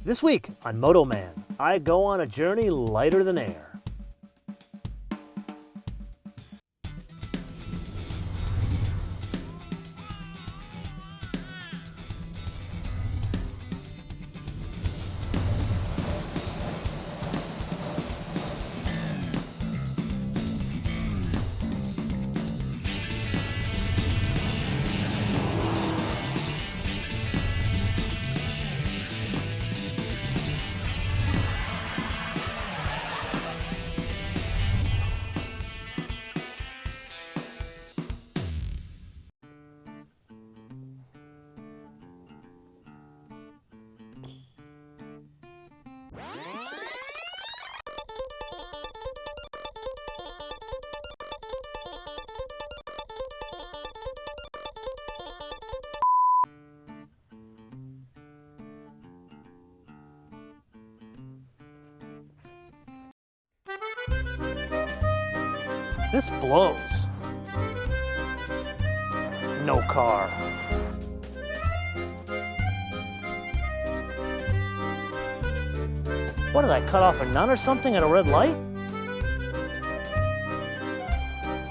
This week on MotoMan, I go on a journey lighter than air. This blows. No car. What did I cut off a nun or something at a red light?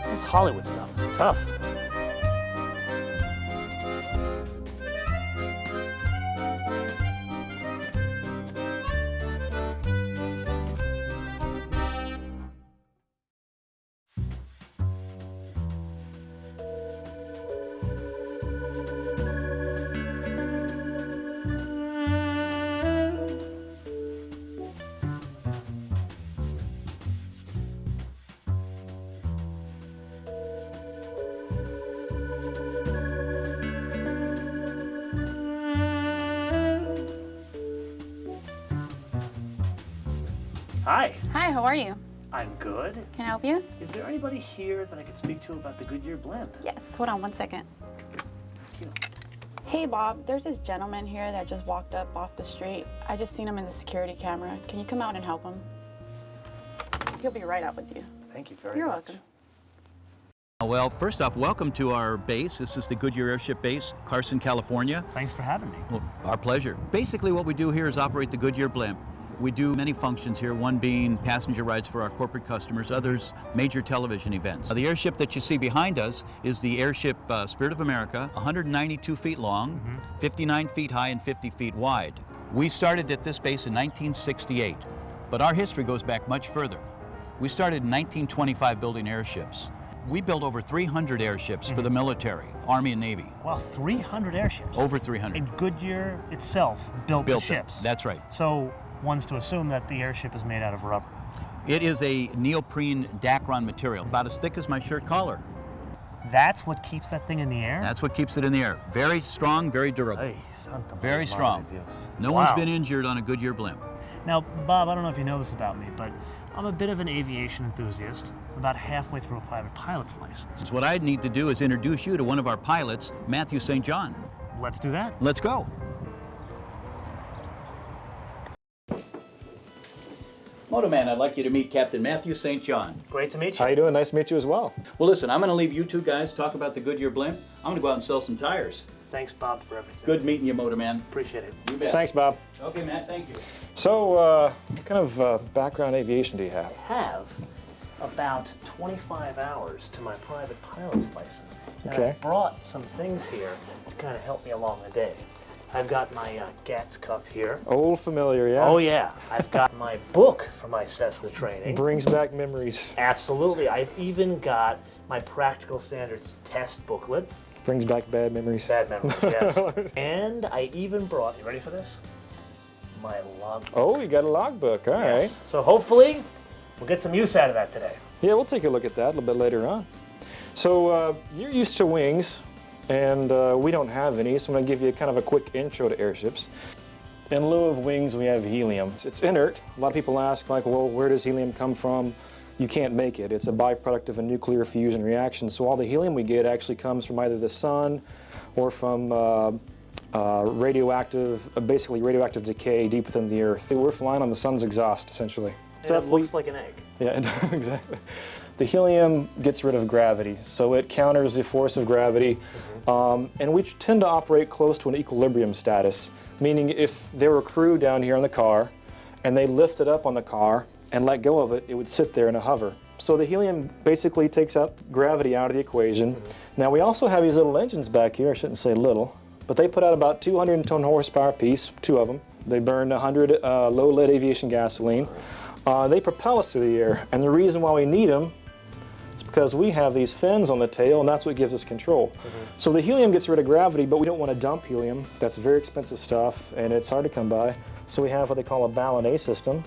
This Hollywood stuff is tough. Hi. Hi, how are you? I'm good. Can I help you? Is there anybody here that I could speak to about the Goodyear Blimp? Yes, hold on one second. Thank you. Hey Bob, there's this gentleman here that just walked up off the street. I just seen him in the security camera. Can you come out and help him? He'll be right out with you. Thank you very You're much. welcome. Well, first off, welcome to our base. This is the Goodyear Airship base, Carson, California. Thanks for having me. Well, our pleasure. Basically, what we do here is operate the Goodyear Blimp. We do many functions here, one being passenger rides for our corporate customers, others major television events. The airship that you see behind us is the Airship Spirit of America, 192 feet long, 59 feet high, and 50 feet wide. We started at this base in 1968, but our history goes back much further. We started in 1925 building airships. We built over 300 airships for the military, Army and Navy. Wow, 300 airships. Over 300. And Goodyear itself built the ships. That's right. So one's to assume that the airship is made out of rubber. It is a neoprene Dacron material, about as thick as my shirt collar. That's what keeps that thing in the air? That's what keeps it in the air. Very strong, very durable. Ay, Santa Very Madre strong. de Dios. No Wow. one's been injured on a Goodyear Blimp. Now, Bob, I don't know if you know this about me, but I'm a bit of an aviation enthusiast, about halfway through a private pilot's license. So what I need to do is introduce you to one of our pilots, Matthew St. John. Let's do that. Let's go. MotoMan, I'd like you to meet Captain Matthew St. John. Great to meet you. How you doing? Nice to meet you as well. Well, listen, I'm going to leave you two guys talk about the Goodyear Blimp. I'm going to go out and sell some tires. Thanks, Bob, for everything. Good meeting you, MotoMan. Appreciate it. You bet. Thanks, Bob. Okay, Matt, thank you. So, what kind of background aviation do you have? Have about 25 hours to my private pilot's license. And Okay. I brought some things here to kind of help me along the day. I've got my GATS cup here. Old familiar, yeah? Oh yeah, I've got my book for my Cessna training. Brings back memories. Absolutely, I've even got my practical standards test booklet. Brings back bad memories. Bad memories, yes. And I even brought, you ready for this? My logbook. Oh, you got a logbook, all right. Yes. So hopefully, we'll get some use out of that today. Yeah, we'll take a look at that a little bit later on. So, you're used to wings, and we don't have any, so I'm going to give you kind of a quick intro to airships. In lieu of wings, we have helium. It's inert. A lot of people ask, like, well, where does helium come from? You can't make it. It's a byproduct of a nuclear fusion reaction. So all the helium we get actually comes from either the sun or from basically radioactive decay deep within the earth. We're flying on the sun's exhaust, essentially. And it looks like an egg. Yeah, exactly. The helium gets rid of gravity, so it counters the force of gravity, and we tend to operate close to an equilibrium status, meaning if there were crew down here in the car and they lifted up on the car and let go of it, it would sit there in a hover. So the helium basically takes out gravity out of the equation. Now we also have these little engines back here, I shouldn't say little, but they put out about 210 horsepower apiece, 2 of them. They burn 100 low lead aviation gasoline. They propel us through the air, and the reason why we need them is because we have these fins on the tail, and that's what gives us control. So the helium gets rid of gravity, but we don't want to dump helium. That's very expensive stuff, and it's hard to come by. So we have what they call a ballonnet system.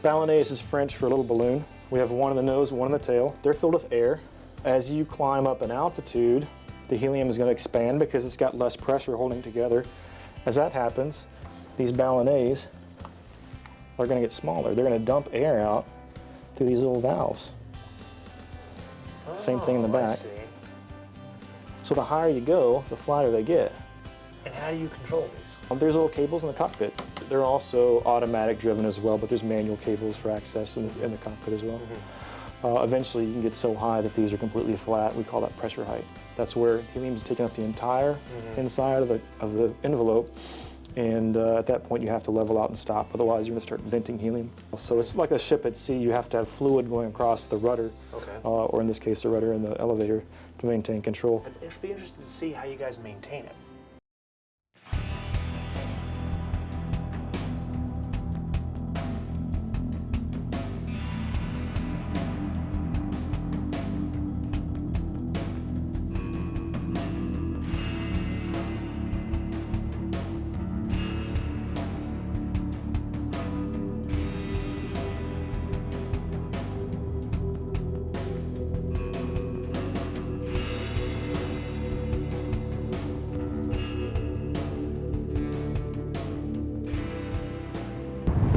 Ballonnet is French for a little balloon. We have one in the nose, one in the tail. They're filled with air. As you climb up in altitude, the helium is going to expand because it's got less pressure holding it together. As that happens, these ballonnets are going to get smaller. They're going to dump air out through these little valves. Same thing in the back. I see. So the higher you go, the flatter they get. And how do you control these? There's little cables in the cockpit. They're also automatic driven as well, but there's manual cables for access in the cockpit as well. Eventually you can get so high that these are completely flat. We call that pressure height. That's where helium is taking up the entire inside of the envelope, and at that point you have to level out and stop, otherwise you're going to start venting helium. So it's like a ship at sea. You have to have fluid going across the rudder, or in this case the rudder and the elevator, to maintain control. It'd be interesting to see how you guys maintain it.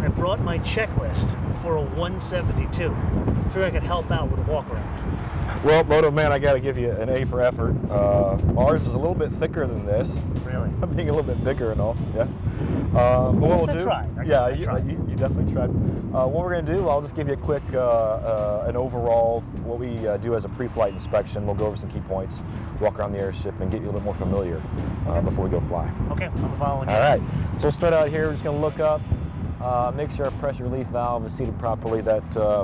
I brought my checklist for a 172. I figured I could help out with a walk around. Well, MotoMan, I got to give you an A for effort. Ours is a little bit thicker than this. Really? Being a little bit bigger and all, yeah. But what we'll do, tried. You definitely tried. What we're going to do, I'll just give you a quick, an overall, what we do as a pre-flight inspection. We'll go over some key points, walk around the airship, and get you a little more familiar before we go fly. Okay, I'm following you. All right, so we'll start out here. We're just going to look up, make sure our pressure relief valve is seated properly. That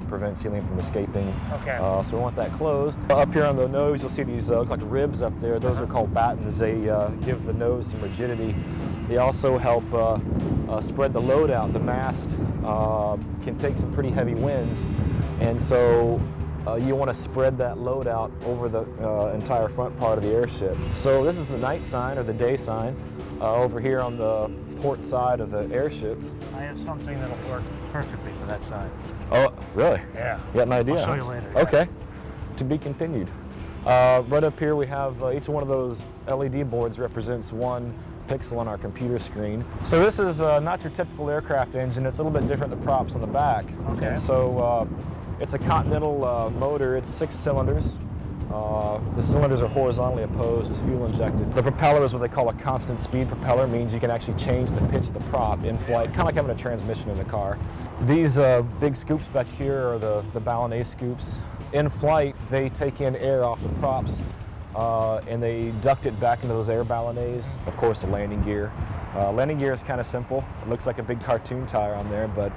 prevents helium from escaping. Okay. So we want that closed. Up here on the nose, you'll see these look like ribs up there. Those are called battens. They give the nose some rigidity. They also help spread the load out. The mast can take some pretty heavy winds, and so you want to spread that load out over the entire front part of the airship. So this is the night sign or the day sign over here on the port side of the airship. I have something that'll work perfectly for that side. Oh, really? Yeah. You got an idea? I'll show you later. Yeah. Okay. To be continued. Right up here we have each one of those LED boards represents one pixel on our computer screen. So this is not your typical aircraft engine. It's a little bit different than the props on the back. Okay. And so it's a Continental motor. It's 6 cylinders. The cylinders are horizontally opposed as fuel injected. The propeller is what they call a constant speed propeller, means you can actually change the pitch of the prop in flight, kind of like having a transmission in a car. These big scoops back here are the ballonnet scoops. In flight, they take in air off the props and they duct it back into those air ballonnets. Of course, the landing gear. Landing gear is kind of simple. It looks like a big cartoon tire on there, but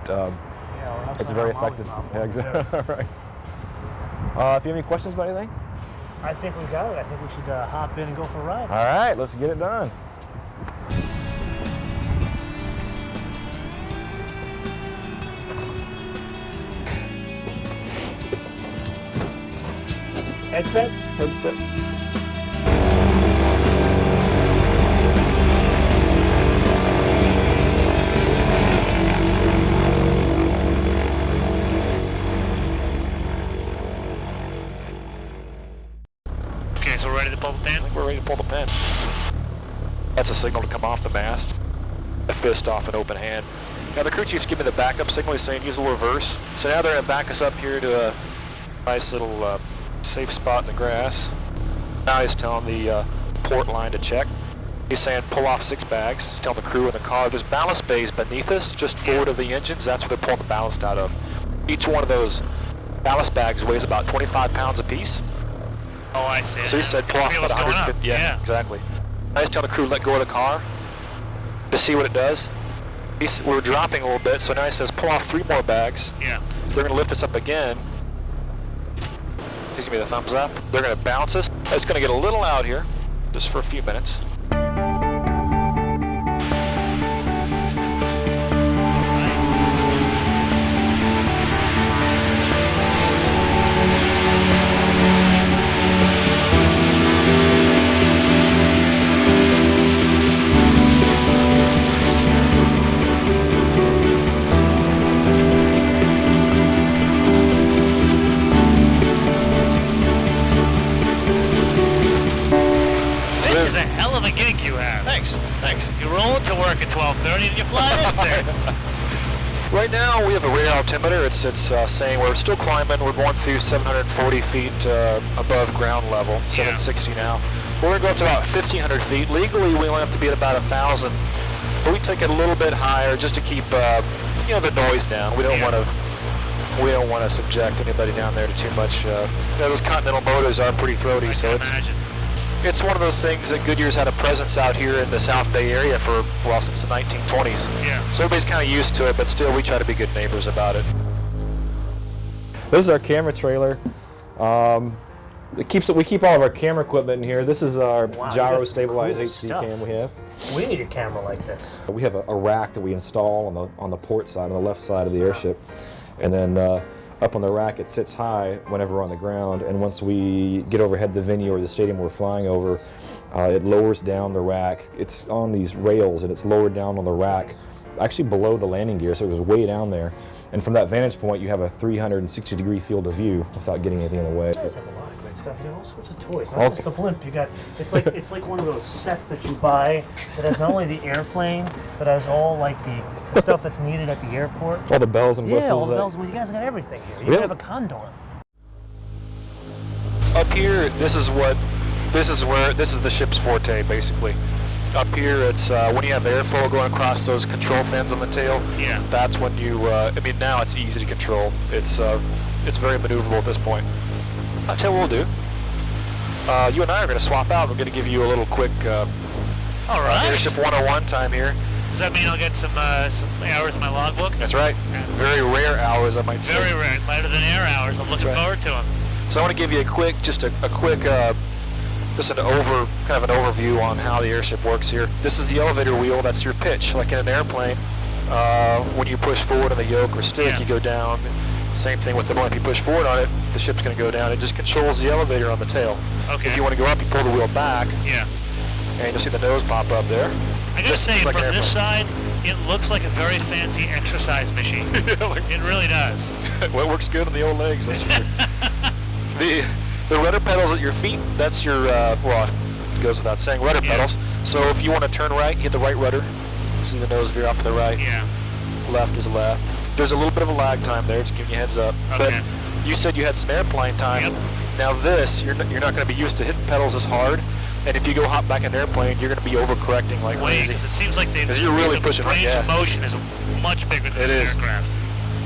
it's very effective. Yeah, exactly. Right. If you have any questions about anything? I think we got it. I think we should hop in and go for a ride. All right, let's get it done. Headsets? Headsets. Okay, so we're ready to pull the pin? I think we're ready to pull the pin. That's a signal to come off the mast. A fist off an open hand. Now the crew chief's giving me the backup signal. He's saying use a little reverse. So now they're going to back us up here to a nice little safe spot in the grass. Now he's telling the port line to check. He's saying pull off 6 bags. He's telling the crew in the car there's ballast bays beneath us, just forward of the engines. That's where they're pulling the ballast out of. Each one of those ballast bags weighs about 25 pounds apiece. Oh, I see. So he said pull off Feel about what's going 150. up. Yeah, exactly. I just tell the crew let go of the car to see what it does. We're dropping a little bit, so now he says pull off 3 more bags. Yeah. They're going to lift us up again. He's giving me the thumbs up. They're going to bounce us. It's going to get a little out here, just for a few minutes. This is a hell of a gig you have. Thanks. You roll to work at 12:30 and you fly this thing. Right now we have a radar altimeter. It's saying we're still climbing. We're going through 740 feet above ground level. 760 now. We're going to go up to about 1,500 feet. Legally, we only have to be at about 1,000, but we take it a little bit higher just to keep the noise down. We don't want to subject anybody down there to too much. Those Continental motors are pretty throaty, so it's one of those things that Goodyear's had a presence out here in the South Bay area since the 1920s. Yeah. So everybody's kind of used to it, but still we try to be good neighbors about it. This is our camera trailer. We keep all of our camera equipment in here. This is our Wow, you gyro got some stabilized cool HD stuff. cam we have. We need a camera like this. We have a rack that we install on the port side, on the left side of the airship. And then up on the rack it sits high whenever we're on the ground, and once we get overhead the venue or the stadium we're flying over, it lowers down the rack. It's on these rails and it's lowered down on the rack, actually below the landing gear, so it was way down there. And from that vantage point you have a 360-degree field of view without getting anything in the way. You guys have a lot of great stuff. You got all sorts of toys. Not just the blimp. You got it's like one of those sets that you buy that has not only the airplane, but has all like the stuff that's needed at the airport. All the bells and whistles. Yeah, all the bells. Well, you guys got everything here. You Really? have a condor. Up here, this is the ship's forte, basically. Up here, it's when you have airflow going across those control fins on the tail. Yeah. That's when you. Now it's easy to control. It's very maneuverable at this point. I'll tell you what we'll do. You and I are going to swap out. We're going to give you a little quick All right. Airship 101 time here. Does that mean I'll get some hours in my logbook? That's right. Very rare hours, I might say. Very rare. Lighter than air hours. I'm looking right. forward to them. So I want to give you an overview on how the airship works here. This is the elevator wheel. That's your pitch, like in an airplane. When you push forward on the yoke or stick, Yeah. you go down. Same thing with the blimp. You push forward on it, the ship's going to go down. It just controls the elevator on the tail. Okay. If you want to go up, you pull the wheel back, Yeah. and you'll see the nose pop up there. I gotta say, It's like from an this side, it looks like a very fancy exercise machine. It really does. Well, it works good on the old legs, that's for sure. The rudder pedals at your feet, that's your, it goes without saying, rudder pedals. So if you want to turn right, hit the right rudder. See the nose veer off to the right. Yeah. Left is left. There's a little bit of a lag time there, just giving you a heads up. Okay. But you said you had some airplane time. Yep. Now this, you're not going to be used to hitting pedals this hard. And if you go hop back in an airplane, you're going to be overcorrecting like Wait, crazy. because it seems like Because you're really the pushing right, range yeah. of motion is much bigger than It an is. aircraft.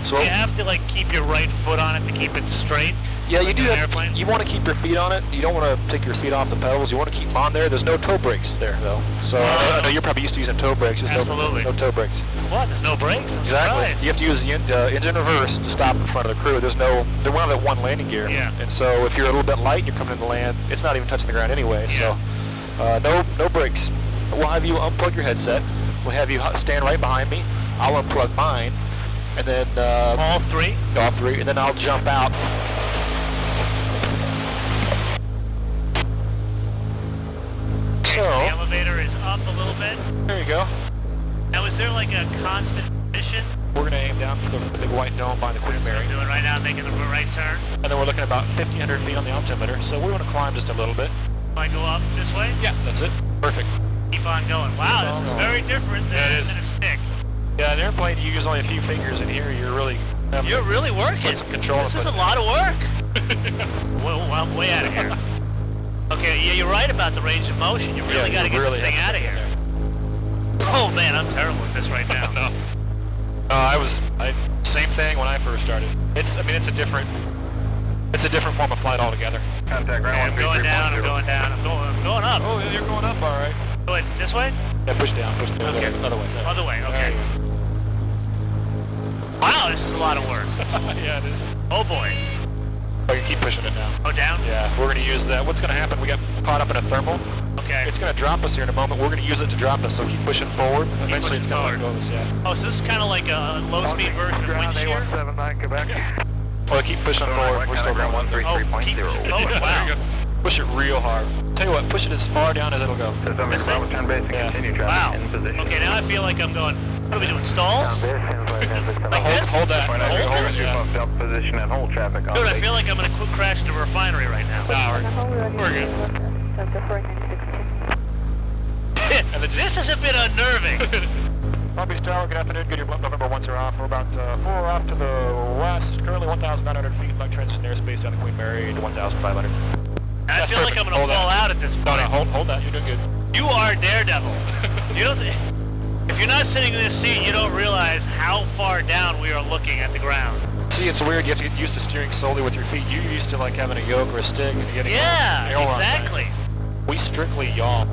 So You have to like keep your right foot on it to keep it straight. yeah, you like do in an have, airplane. you want to keep your feet on it. You don't want to take your feet off the pedals. You want to keep them on there. There's no toe brakes there though. So I know you're probably used to using toe brakes. There's Absolutely. no toe brakes. What? There's no brakes? I'm Exactly. surprised. You have to use the engine reverse to stop in front of the crew. They don't have that one landing gear. Yeah. And so if you're a little bit light, you're coming in to land. It's not even touching the ground anyway. Yeah. So no brakes. We'll have you unplug your headset. We'll have you stand right behind me. I'll unplug mine, and then All three? all three, and then I'll jump out. So The elevator is up a little bit. there you go. Now, is there like a constant mission? We're gonna aim down for the big white dome by the Queen That's what Mary, I'm doing right now, making the right turn. and then we're looking at about 1,500 feet on the altimeter. So we want to climb just a little bit. If I go up this way, Yeah, that's it. Perfect. keep on going. Wow, this is very different Yeah, it is. than a stick. Yeah, an airplane you use only a few fingers. In here, you're really You're really working. put some control This in is it. a lot of work. Well, I'm way out of here. Okay, yeah, you're right about the range of motion. You really got to get this thing out of here. Oh man, I'm terrible at this right now. No. Same thing when I first started. It's a different It's a different form of flight altogether. Contact ground. I'm going down. I'm going down. I'm going up. Oh, yeah, you're going up, all right. Going this way? Yeah, push down. Okay. Other way. There. Other way. Okay. Wow, this is a lot of work. Yeah, it is. Oh boy. Oh, you keep pushing it down. Oh, down? Yeah, we're going to use that. What's going to happen? We got caught up in a thermal. Okay. It's going to drop us here in a moment. We're going to use it to drop us, so keep pushing forward. Eventually, it's going to let go of us, yeah. Oh, so this is kind of like a low-speed version of wind shear? Well, keep pushing forward. We're still going 133.0. Oh, keep going. Wow. Push it real hard. Tell you what, push it as far down as it'll go. This thing? Wow. Okay, now I feel like I'm going, what are we doing, stalls? Like this? Hold that. Hold this? Dude, I feel like I'm going to quick crash into a refinery right now. We're good. This is a bit unnerving. Palm Beach Tower, good afternoon. Goodyear Blimp, November 1's are off. We're about 4 off to the west. Currently 1,900 feet. Like transition airspace down to Queen Mary to 1,500. I feel like I'm going to fall out at this point. No, hold that. You're doing good. You are Daredevil. You don't. If you're not sitting in this seat, you don't realize how far down we are looking at the ground. See, it's weird. You have to get used to steering solely with your feet. You're used to like having a yoke or a stick and getting exactly. We strictly yaw.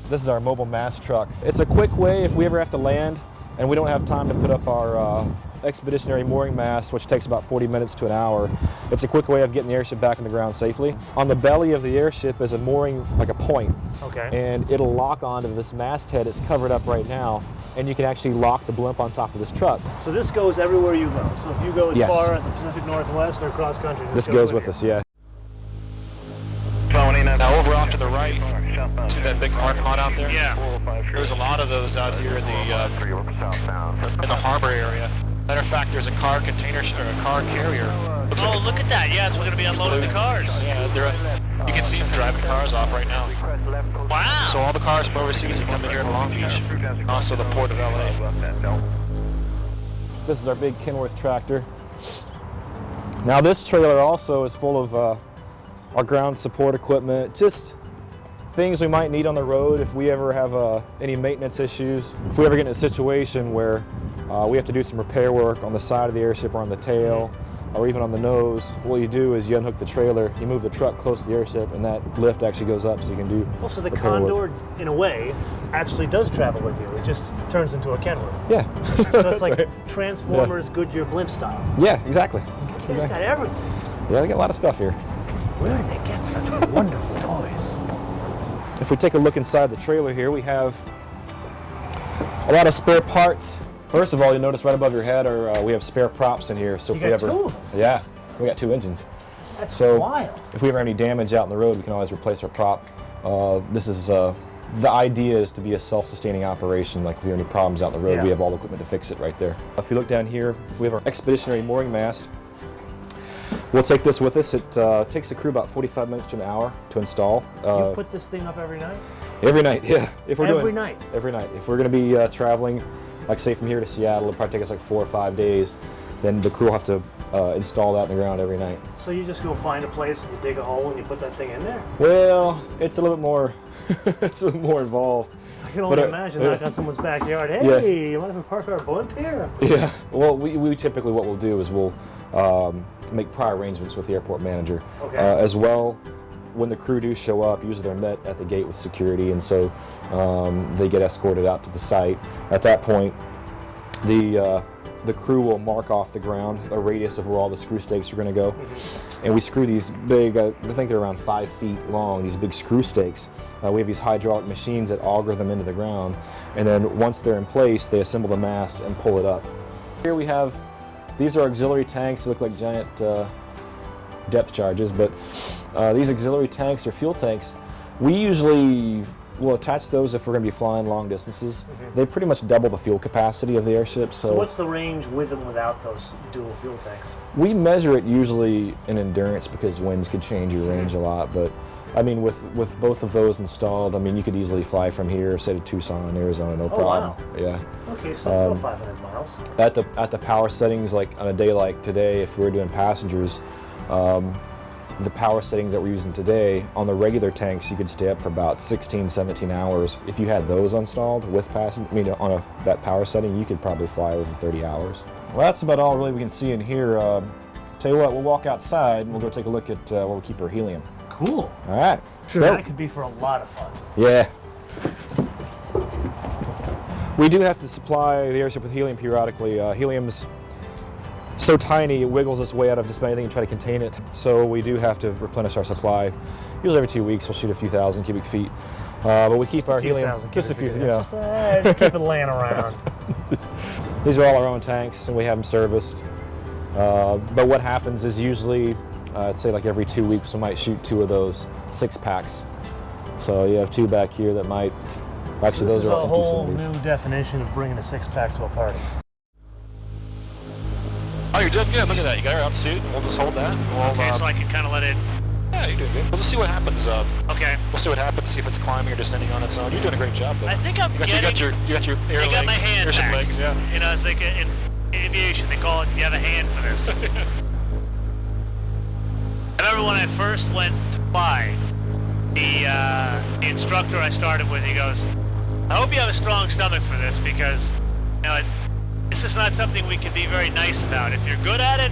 This is our mobile mast truck. It's a quick way if we ever have to land and we don't have time to put up our expeditionary mooring mast, which takes about 40 minutes to an hour. It's a quick way of getting the airship back on the ground safely. On the belly of the airship is a mooring, like a point. Okay. And it'll lock onto this masthead. It's covered up right now, and you can actually lock the blimp on top of this truck. So this goes everywhere you go. So if you go as Yes. far as the Pacific Northwest or cross country, This goes with us, yeah. Now over off to the right, see that big parking lot out there? Yeah. There's a lot of those out here in the harbor area. Matter of fact, there's a car container or a car carrier. Oh, look at that. Yes, we're going to be unloading the cars. Yeah, you can see them driving cars off right now. Wow. So all the cars from overseas that come in here to Long Beach, also the port of LA. This is our big Kenworth tractor. Now this trailer also is full of our ground support equipment, just things we might need on the road if we ever have any maintenance issues. If we ever get in a situation where we have to do some repair work on the side of the airship or on the tail or even on the nose, what you do is you unhook the trailer, you move the truck close to the airship, and that lift actually goes up so you can do Also, the repair work. Condor, in a way, actually does travel with you. It just turns into a Kenworth. Yeah. So it's like Transformers Goodyear Blimp style. Yeah, exactly. You guys got everything. Yeah, they got a lot of stuff here. Where do they get such wonderful toys? If we take a look inside the trailer here, we have a lot of spare parts. First of all, you'll notice right above your head we have spare props in here. So You if we got ever, two of them? yeah, we got 2 engines. That's So wild. if we ever have any damage out on the road, we can always replace our prop. This is the idea is to be a self-sustaining operation. Like if we have any problems out on the road, Yeah. we have all the equipment to fix it right there. If you look down here, we have our Expeditionary mooring mast. We'll take this with us. It takes the crew about 45 minutes to an hour to install. You put this thing up every night? Every night, yeah. If we're Every night? Every night. If we're going to be traveling, like say from here to Seattle, it'll probably take us like 4 or 5 days. Then the crew will have to install that in the ground every night. So you just go find a place and you dig a hole and you put that thing in there? Well, it's a little bit more, it's a little more involved. I can only imagine knock on someone's backyard. Hey, Yeah. you want to park our blimp here? Yeah. Well, we typically what we'll do is we'll make prior arrangements with the airport manager. Okay. As well, when the crew do show up, usually they're met at the gate with security, and so they get escorted out to the site. At that point, the crew will mark off the ground a radius of where all the screw stakes are going to go, and we screw these big, I think they're around 5 feet long, these big screw stakes. We have these hydraulic machines that auger them into the ground, and then once they're in place, they assemble the mast and pull it up. Here we have, these are auxiliary tanks. They look like giant depth charges, but these auxiliary tanks are fuel tanks. We usually will attach those if we're going to be flying long distances. They pretty much double the fuel capacity of the airship. So what's the range with and without those dual fuel tanks? We measure it usually in endurance because winds could change your range a lot, but I mean with both of those installed, I mean you could easily fly from here, say to Tucson, Arizona, no problem. Wow. Yeah. Okay, so that's about 500 miles. At the power settings, like on a day like today, if we were doing passengers, the power settings that we're using today, on the regular tanks, you could stay up for about 16, 17 hours. If you had those installed with on that power setting, you could probably fly over 30 hours. Well, that's about all really we can see in here. Tell you what, we'll walk outside and we'll go take a look at where we keep our helium. Cool. All right. Sure, that could be for a lot of fun. Yeah. We do have to supply the airship with helium periodically. Helium's so tiny, it wiggles its way out of just about anything and try to contain it. So we do have to replenish our supply. Usually every 2 weeks, we'll shoot a few thousand cubic feet. But we keep our helium, just a few, you know. Just keep it laying around. These are all our own tanks, and we have them serviced. But what happens is usually, I'd say like every 2 weeks, we might shoot 2 of those 6-packs. So you have 2 back here that might, actually This those is are all a empty whole cylinders. new definition of bringing a 6-pack to a party. Oh, you're doing good. Look at that. You got your own suit. We'll just hold that. Okay, so I can kind of let it. Yeah, you're doing good. We'll just see what happens. Okay. We'll see what happens. See if it's climbing or descending on its own. You're doing a great job, though. I think I'm getting. You got your air I legs. got my hand airship back. legs. Yeah. You know, it's like in aviation they call it. You have a hand for this. I remember when I first went to fly, the instructor I started with, he goes, "I hope you have a strong stomach for this because, you know, this is not something we can be very nice about. If you're good at it,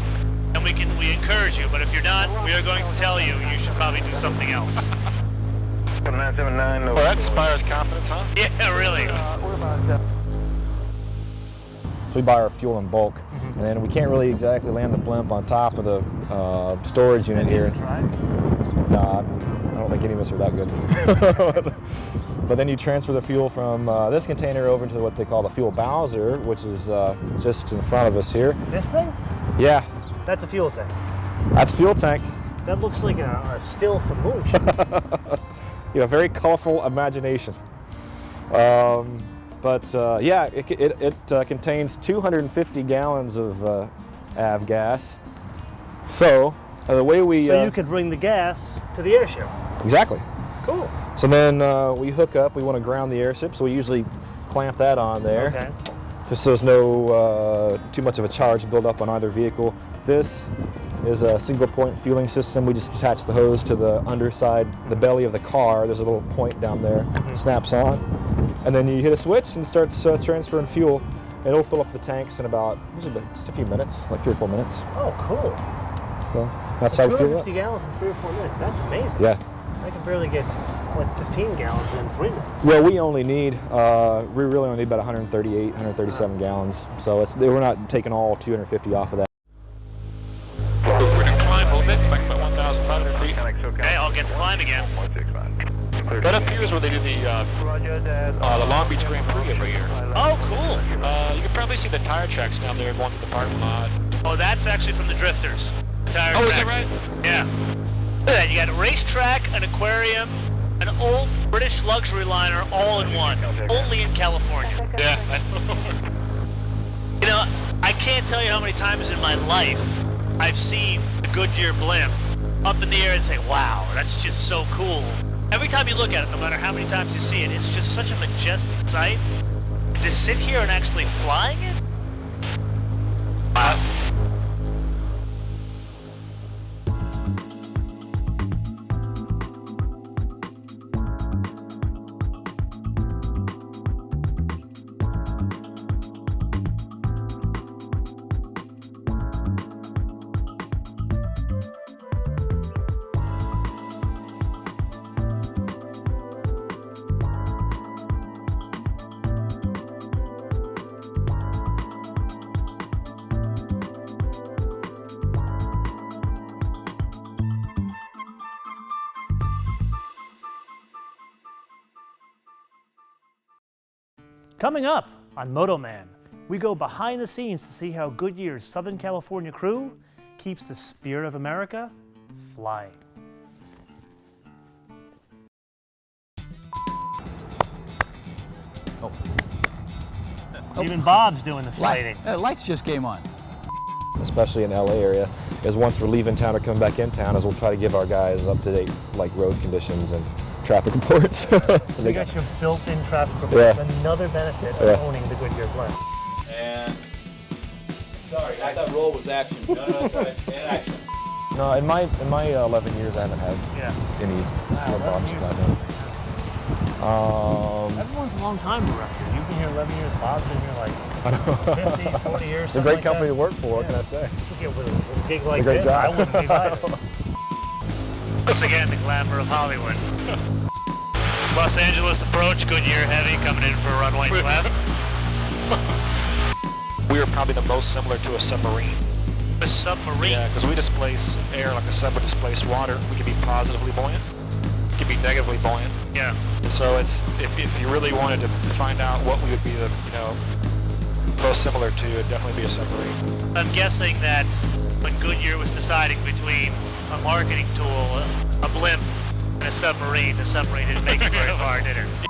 then we encourage you. But if you're not, we are going to tell you you should probably do something else." 979. Well, that inspires confidence, huh? Yeah, really. So we buy our fuel in bulk, and then we can't really exactly land the blimp on top of the storage unit here. Nah, I don't think any of us are that good. But then you transfer the fuel from this container over into what they call the fuel bowser, which is just in front of us here. This thing? Yeah, That's a fuel tank. that's fuel tank. That looks like a still from moonshine. You know, very colorful imagination. Yeah, it contains 250 gallons of av gas. So the way we So you could bring the gas to the airship. exactly. Cool. So then we hook up. We want to ground the airship, so we usually clamp that on there, Okay. just so there's no too much of a charge build up on either vehicle. This is a single point fueling system. We just attach the hose to the underside, the belly of the car. There's a little point down there. It snaps on, and then you hit a switch and starts transferring fuel. And it'll fill up the tanks in about usually just a few minutes, like 3 or 4 minutes. Oh, cool. So that's how we fuel it. 250 gallons in 3 or 4 minutes. That's amazing. Yeah. I can barely get, 15 gallons in 3 minutes. Well, we only need, we really only need about 138, 137 gallons. So we're not taking all 250 off of that. We're going to climb a little bit, back about 1,500 feet. Okay, I'll get to climb again. That up here is where they do the Long Beach Grand Prix every year. Oh, cool. You can probably see the tire tracks down there going to the parking lot. Oh, that's actually from the Drifters. Tire Oh, is that tracks. right? Yeah. Look at that. You got a racetrack, an aquarium, an old British luxury liner all in one. Only in California. Yeah. You know, I can't tell you how many times in my life I've seen the Goodyear Blimp up in the air and say, wow, that's just so cool. Every time you look at it, no matter how many times you see it, it's just such a majestic sight. To sit here and actually flying it? Wow. Coming up on MotoMan, we go behind the scenes to see how Goodyear's Southern California crew keeps the spirit of America flying. Oh. Even Bob's doing the sliding. Lights just came on. Especially in LA area, is once we're leaving town or coming back in town, is we'll try to give our guys up-to-date like road conditions and traffic reports. So you got your built-in traffic reports, another benefit of owning the Goodyear Blimp. And sorry, I thought roll was action. No, that's right. And action. No, in my 11 years, I haven't had any Wow, problems with that. Everyone Alan's a long time director. You've been here 11 years. Bob's been here like 50, 40 years. It's a great company to work for, what can I say? Yeah, with a gig like It's a great this, job. I wouldn't leave either. Once again, the glamour of Hollywood. Los Angeles approach, Goodyear heavy, coming in for a runway left. We are probably the most similar to a submarine. A submarine. Yeah, because we displace air like a sub would displace water. We can be positively buoyant, we can be negatively buoyant. Yeah. And so it's if you really wanted to find out what we would be the most similar to, it'd definitely be a submarine. I'm guessing that when Goodyear was deciding between a marketing tool, a blimp, and a submarine, the submarine didn't make it very far, did it?